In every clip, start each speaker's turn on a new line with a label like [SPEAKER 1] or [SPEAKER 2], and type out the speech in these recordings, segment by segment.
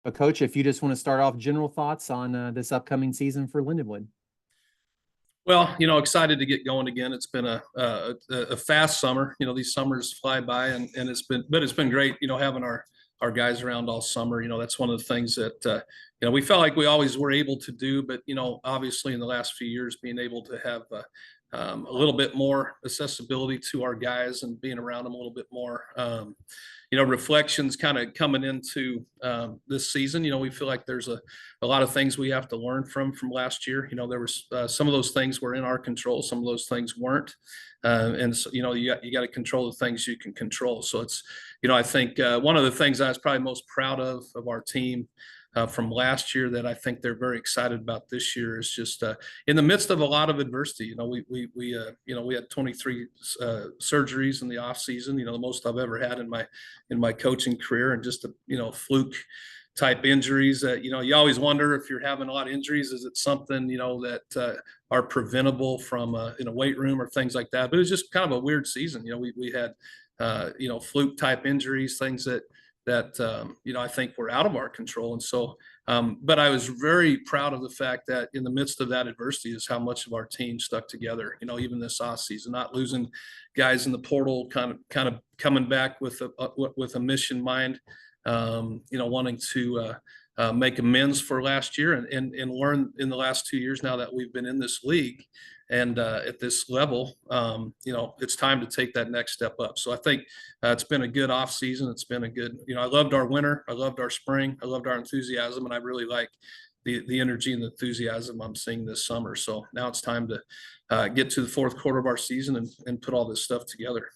[SPEAKER 1] But Coach, if you just want to start off general thoughts on this upcoming season for Lindenwood.
[SPEAKER 2] Well, excited to get going again. It's been a fast summer. These summers fly by, and it's been great. Having our guys around all summer. That's one of the things that we felt like we always were able to do, but obviously in the last few years, being able to have a little bit more accessibility to our guys and being around them a little bit more. Reflections kind of coming into this season. We feel like there's a lot of things we have to learn from last year. There was some of those things were in our control, some of those things weren't, and so you got to control the things you can control. So it's I think one of the things I was probably most proud of our team from last year that I think they're very excited about this year is just in the midst of a lot of adversity. We had 23 surgeries in the off season. The most I've ever had in my coaching career, and just fluke type injuries that you always wonder if you're having a lot of injuries, is it something that are preventable from in a weight room or things like that. But it was just kind of a weird season. We had fluke type injuries, things that I think were out of our control. And so, but I was very proud of the fact that in the midst of that adversity is how much of our team stuck together, even this off season, not losing guys in the portal, kind of coming back with a mission mind, wanting to make amends for last year and learn in the last 2 years now that we've been in this league and at this level, it's time to take that next step up. So I think it's been a good off season. It's been a good, I loved our winter. I loved our spring. I loved our enthusiasm. And I really like the energy and the enthusiasm I'm seeing this summer. So now it's time to get to the fourth quarter of our season and put all this stuff together.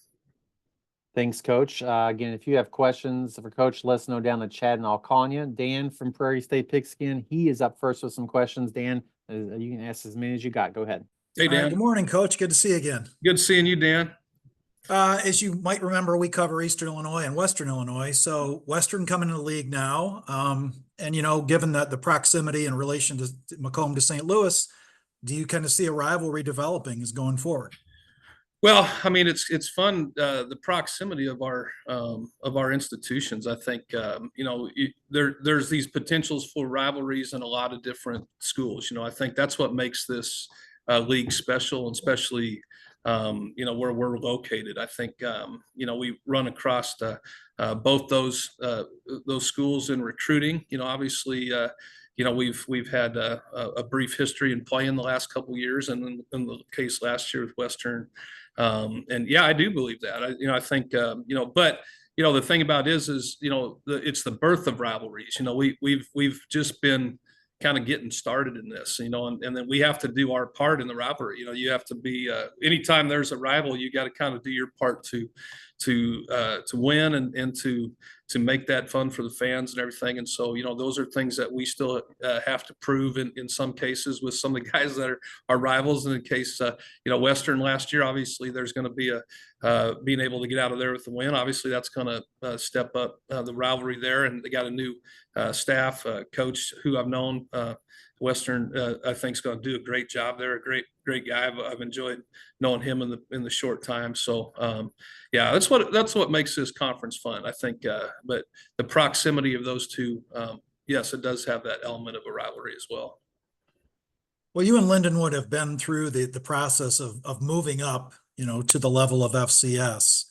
[SPEAKER 1] Thanks, Coach. Again, if you have questions for Coach, let us know down in the chat and I'll call on you. Dan from Prairie State Pigskin, he is up first with some questions. Dan, you can ask as many as you got. Go ahead.
[SPEAKER 2] Hey, Dan.
[SPEAKER 3] Good morning, Coach. Good to see you again.
[SPEAKER 2] Good seeing you, Dan.
[SPEAKER 3] As you might remember, we cover Eastern Illinois and Western Illinois. So Western coming into the league now. And, given that the proximity in relation to Macomb to St. Louis, do you kind of see a rivalry developing as going forward?
[SPEAKER 2] Well, I mean, it's fun, the proximity of our institutions. I think there's these potentials for rivalries in a lot of different schools. I think that's what makes this league special, and especially where we're located. I think we run across both those schools in recruiting. Obviously. We've had a brief history in play in the last couple of years, and in the case last year with Western. And yeah, I do believe that. I think but the thing about it is it's the birth of rivalries. We've just been kind of getting started in this, and then we have to do our part in the rivalry. You have to be anytime there's a rival, you got to kind of do your part to win and to make that fun for the fans and everything. And so, those are things that we still have to prove in some cases with some of the guys that are rivals. And in case, Western last year, obviously there's going to be being able to get out of there with the win. Obviously that's going to step up the rivalry there. And they got a new staff coach who I've known. Western, I think, is going to do a great job there. A great guy. I've enjoyed knowing him in the short time. So, yeah, that's what makes this conference fun, I think. But the proximity of those two, yes, it does have that element of a rivalry as well.
[SPEAKER 3] Well, you and Lindenwood have been through the process of moving up, to the level of FCS.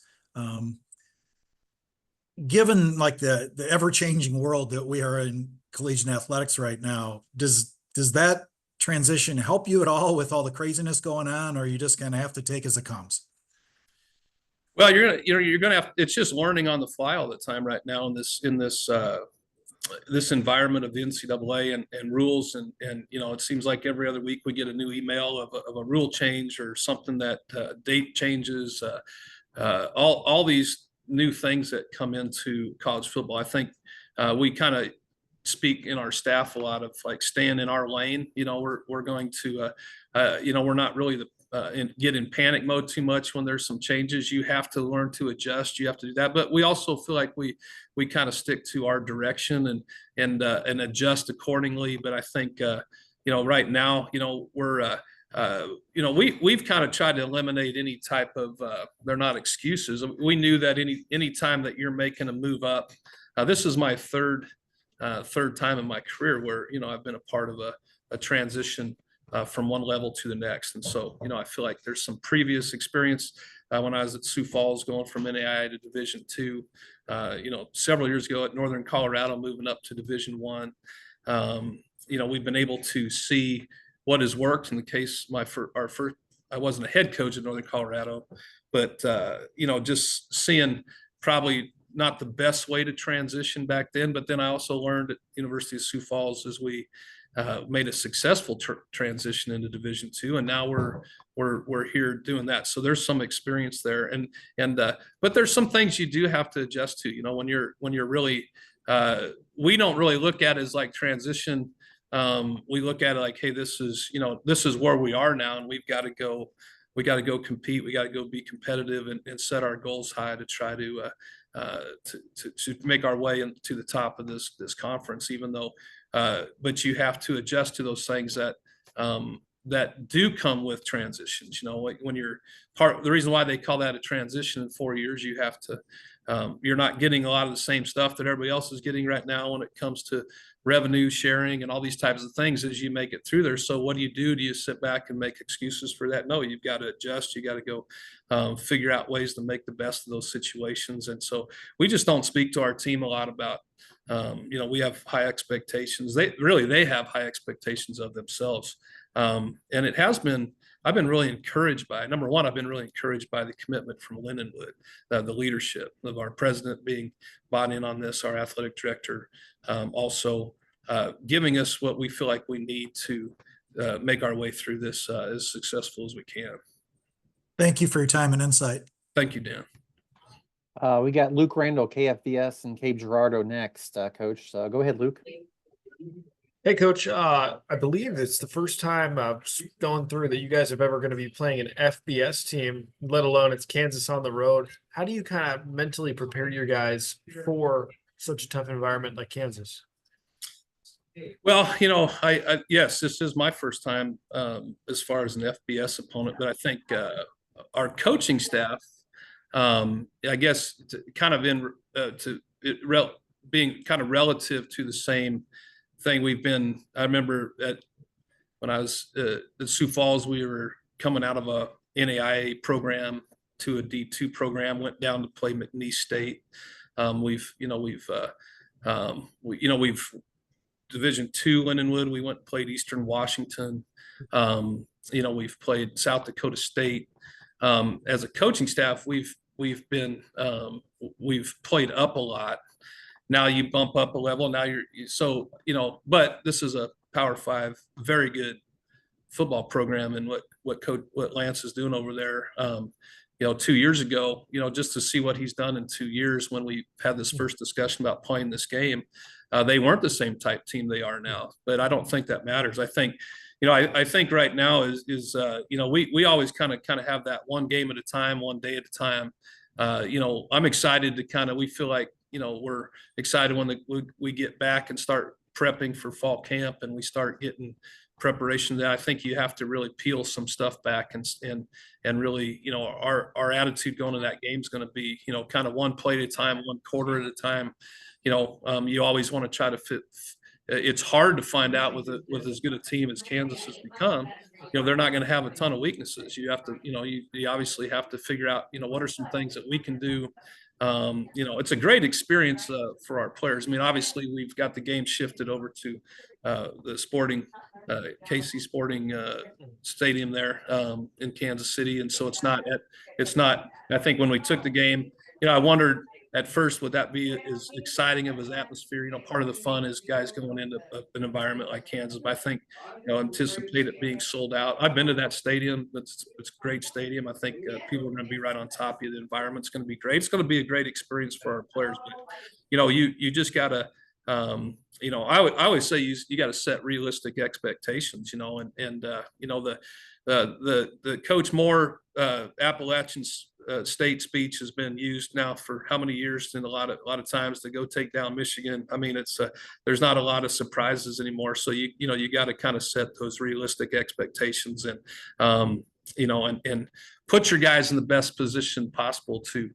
[SPEAKER 3] Given like the ever-changing world that we are in collegiate athletics right now, does that transition help you at all with all the craziness going on, or you just kind of have to take as it comes?
[SPEAKER 2] Well, you're gonna have. It's just learning on the fly all the time right now in this environment of the NCAA and rules, and it seems like every other week we get a new email of a rule change or something that date changes. All these new things that come into college football. I think we kind of speak in our staff a lot of like staying in our lane. We're going to we're not really get in panic mode too much when there's some changes. You have to learn to adjust. You have to do that, but we also feel like we kind of stick to our direction and adjust accordingly. But I think right now we're we've kind of tried to eliminate any type of they're not excuses. We knew that any time that you're making a move up, this is my third third time in my career where, I've been a part of a transition from one level to the next. And so, I feel like there's some previous experience when I was at Sioux Falls going from NAIA to Division II, several years ago at Northern Colorado, moving up to Division I. We've been able to see what has worked. In the case, I wasn't a head coach at Northern Colorado, but, just seeing probably not the best way to transition back then. But then I also learned at University of Sioux Falls as we made a successful transition into Division II, and now we're here doing that. So there's some experience there, but there's some things you do have to adjust to. When you're really, we don't really look at it as like transition. We look at it like, hey, this is where we are now, and we've got to go. We got to go compete. We got to go be competitive and set our goals high to try to make our way into the top of this conference. Even though, but you have to adjust to those things that do come with transitions. Like when you're the reason why they call that a transition in 4 years, you have to. You're not getting a lot of the same stuff that everybody else is getting right now when it comes to revenue sharing and all these types of things as you make it through there. So what do? Do you sit back and make excuses for that? No, you've got to adjust. You got to go figure out ways to make the best of those situations. And so we just don't speak to our team a lot about, we have high expectations. They have high expectations of themselves. And it has been, I've been really encouraged by, number one, I've been really encouraged by the commitment from Lindenwood, the leadership of our president being bought in on this, our athletic director, also giving us what we feel like we need to make our way through this as successful as we can.
[SPEAKER 3] Thank you for your time and insight.
[SPEAKER 2] Thank you, Dan.
[SPEAKER 1] We got Luke Randall, KFVS, and Cape Girardeau next, Coach. Go ahead, Luke.
[SPEAKER 4] Hey, Coach. I believe it's the first time going through that you guys are ever going to be playing an FBS team, let alone it's Kansas on the road. How do you kind of mentally prepare your guys for such a tough environment like Kansas?
[SPEAKER 2] Well, yes, this is my first time as far as an FBS opponent, but I think our coaching staff, I guess, being kind of relative to the same thing we've been. I remember when I was at Sioux Falls, we were coming out of a NAIA program to a D2 program, went down to play McNeese State. We've Division II Lindenwood. We went and played Eastern Washington. We've played South Dakota State. As a coaching staff, we've played up a lot. Now you bump up a level. Now but this is a Power 5, very good football program, and what Lance is doing over there. 2 years ago, just to see what he's done in 2 years when we had this first discussion about playing this game, they weren't the same type team they are now. But I don't think that matters. I think, I think right now is we always kind of have that one game at a time, one day at a time. I'm excited to we feel like, we're excited when we get back and start prepping for fall camp and we start getting preparation. I think you have to really peel some stuff back and really, our attitude going to that game is going to be, kind of one play at a time, one quarter at a time. You always want to try to fit. It's hard to find out with as good a team as Kansas has become. They're not going to have a ton of weaknesses. You have to, you obviously have to figure out, what are some things that we can do. It's a great experience for our players. I mean, obviously we've got the game shifted over to the sporting KC Sporting Stadium there in Kansas City, and so it's not. I think when we took the game, I wondered at first, would that be as exciting of his atmosphere? Part of the fun is guys going into an environment like Kansas. But I think, anticipate it being sold out. I've been to that stadium. It's a great stadium. I think people are going to be right on top of you. The environment's going to be great. It's going to be a great experience for our players. But, you just got to, I always say you got to set realistic expectations, the Coach Moore Appalachian State speech has been used now for how many years, and a lot of times to go take down Michigan. I mean, it's there's not a lot of surprises anymore. So you got to kind of set those realistic expectations, and you know, and put your guys in the best position possible to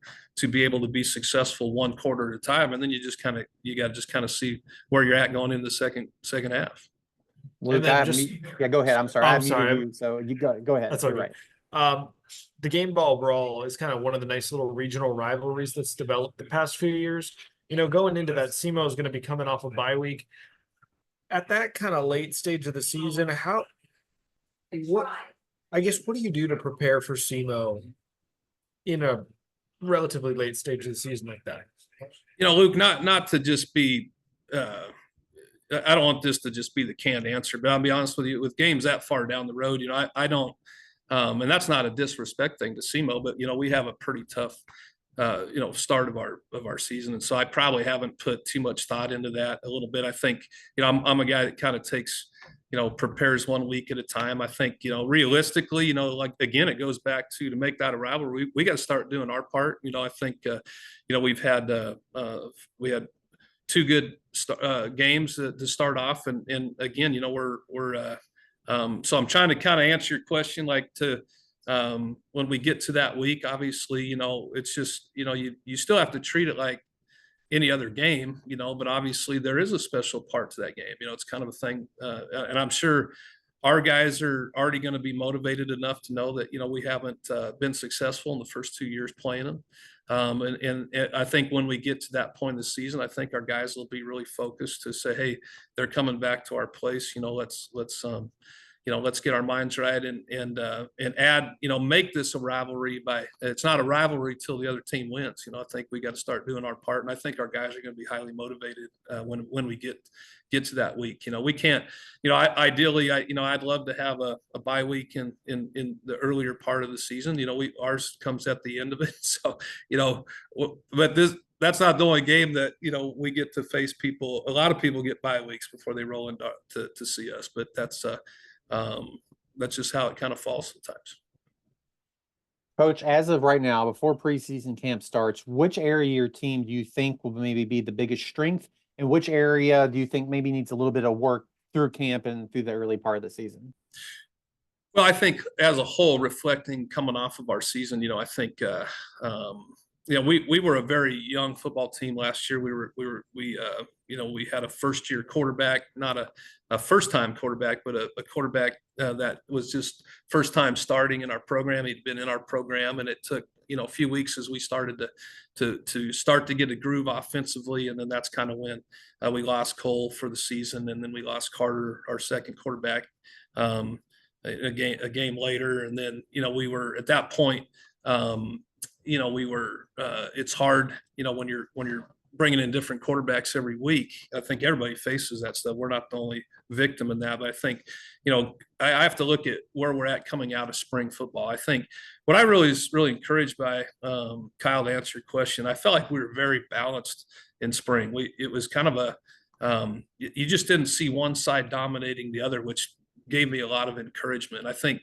[SPEAKER 2] be able to be successful one quarter at a time. And then you got to just kind of see where you're at going into the second half.
[SPEAKER 1] Luke,
[SPEAKER 4] then
[SPEAKER 1] yeah, go ahead. I'm sorry.
[SPEAKER 4] Oh,
[SPEAKER 1] I
[SPEAKER 4] I'm sorry.
[SPEAKER 1] muted you, so you go ahead.
[SPEAKER 4] That's all
[SPEAKER 1] You're
[SPEAKER 4] right. The Game Ball Brawl is kind of one of the nice little regional rivalries that's developed the past few years. You know, going into that, SEMO is going to be coming off a bye week. At that kind of late stage of the season, what do you do to prepare for SEMO in a relatively late stage of the season like that?
[SPEAKER 2] You know, Luke, not to just be, I don't want this to just be the canned answer, but I'll be honest with you, with games that far down the road, you know, I don't, and that's not a disrespect thing to SEMO, but you know, we have a pretty tough, you know, start of our season, and so I probably haven't put too much thought into that a little bit. I think, you know, I'm a guy that kind of takes, you know, prepares 1 week at a time. I think, you know, realistically, you know, like again, it goes back to make that a rivalry. We got to start doing our part. You know, I think, you know, we had 2 good games to start off, and again, you know, we're so I'm trying to kind of answer your question, like to when we get to that week, obviously, you know, it's just, you know, you still have to treat it like any other game, you know, but obviously there is a special part to that game. You know, it's kind of a thing, and I'm sure our guys are already going to be motivated enough to know that, you know, we haven't been successful in the first 2 years playing them. And I think when we get to that point in the season, I think our guys will be really focused to say, hey, they're coming back to our place. You know, let's you know, let's get our minds right and add, you know, make this a rivalry it's not a rivalry till the other team wins. You know, I think we got to start doing our part, and I think our guys are going to be highly motivated when we get to that week. You know, we can't, you know, ideally, you know, I'd love to have a bye week in the earlier part of the season. You know, ours comes at the end of it. So, you know, but that's not the only game that, you know, we get to face people. A lot of people get bye weeks before they roll in to see us, but that's just how it kind of falls sometimes.
[SPEAKER 1] Coach, as of right now, before preseason camp starts, which area of your team do you think will maybe be the biggest strength, and which area do you think maybe needs a little bit of work through camp and through the early part of the season?
[SPEAKER 2] Well, I think as a whole, reflecting coming off of our season, you know, I think you know, we were a very young football team last year. We you know, we had a first year quarterback, not a first time quarterback, but a quarterback that was just first time starting in our program. He'd been in our program, and it took, you know, a few weeks as we started to start to get a groove offensively. And then that's kind of when we lost Cole for the season, and then we lost Carter, our second quarterback, a game later. And then, you know, we were at that point, you know, we were, it's hard, you know, when you're bringing in different quarterbacks every week. I think everybody faces that stuff. We're not the only victim in that, but I think, you know, I have to look at where we're at coming out of spring football. I think what I was really encouraged by, Kyle, to answer your question, I felt like we were very balanced in spring. It was kind of you just didn't see one side dominating the other, which gave me a lot of encouragement. I think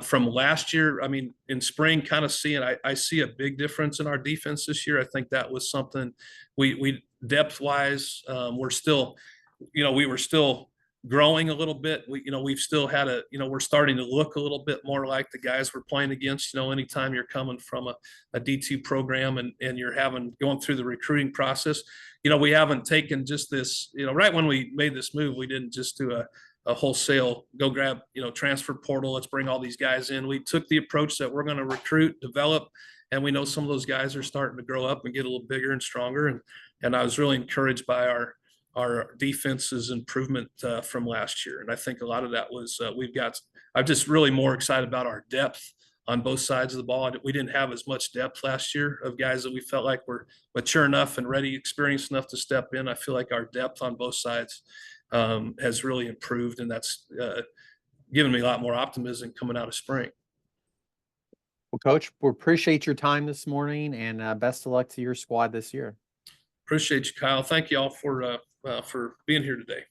[SPEAKER 2] from last year, I mean, in spring, kind of seeing, I see a big difference in our defense this year. I think that was something we depth wise, we're still, you know, we were still growing a little bit. You know, we've still had you know, we're starting to look a little bit more like the guys we're playing against. You know, anytime you're coming from a D2 program and you're going through the recruiting process, you know, we haven't taken just this, you know, right when we made this move, we didn't just do a wholesale go grab, you know, transfer portal, let's bring all these guys in. We took the approach that we're going to recruit, develop, and we know some of those guys are starting to grow up and get a little bigger and stronger. And I was really encouraged by our defense's improvement from last year. And I think a lot of that was I'm just really more excited about our depth on both sides of the ball. We didn't have as much depth last year of guys that we felt like were mature enough and ready, experienced enough to step in. I feel like our depth on both sides has really improved, and that's given me a lot more optimism coming out of spring.
[SPEAKER 1] Well, Coach, we appreciate your time this morning, and best of luck to your squad this year.
[SPEAKER 2] Appreciate you, Kyle. Thank you all for being here today.